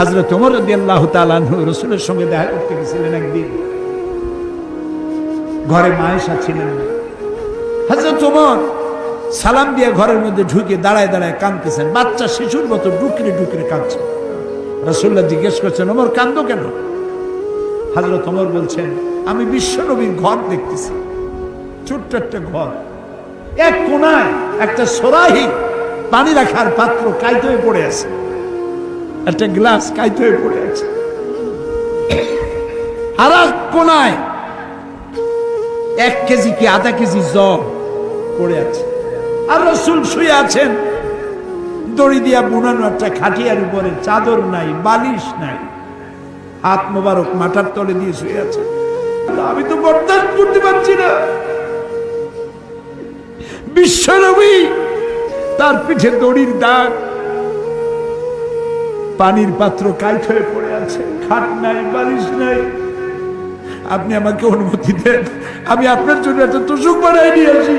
হযরত ওমর রাদিয়াল্লাহু তাআলা আনহু রাসূলের সঙ্গে দেখা করতে গেছিলেন একদিন। ঘরে মা আয়েশা ছিলেন না। হযরত ওমর সালাম দিয়ে ঘরের মধ্যে ঢুকে দাঁড়ায় দাঁড়ায় কাঁদতেছেন, বাচ্চা শিশুর মতো ডুকরে ডুকরে কাঁদছে। রাসূলুল্লাহ জিজ্ঞেস করছেন, ওমর কাঁদো কেন? হযরত ওমর বলছেন, আমি বিশ্বনবীর ঘর দেখতেছি, ছোট্ট একটা ঘর, এক কোনায় একটা সরাহি পানি রাখার পাত্র কাইতে হয়ে পড়ে আছে, একটা গ্লাস কাইতে হয়ে পড়ে আছে, আর এক কোনায় 1 কেজি কি আধা কেজি জব পড়ে আছে, আর রাসূল শুয়ে আছেন দড়ি দিয়া বুনানো একটা খাটিয়ার উপরে, চাদর নাই, বালিশ নাই, হাত মোবারক মাথার তলে দিয়ে শুয়ে আছে। আমি তো বরদাস্ত করতে পারছি না। বিশ্বনবী, তার পিঠে দড়ির দাগ, পানির পাত্র কাইট হয়ে পড়ে আছে, খাট নাই, বালিশ নাই। আপনি আমাকে অনুমতি দেন, আমি আপনার জন্য একটা তোষক বানাই নিয়ে আসি।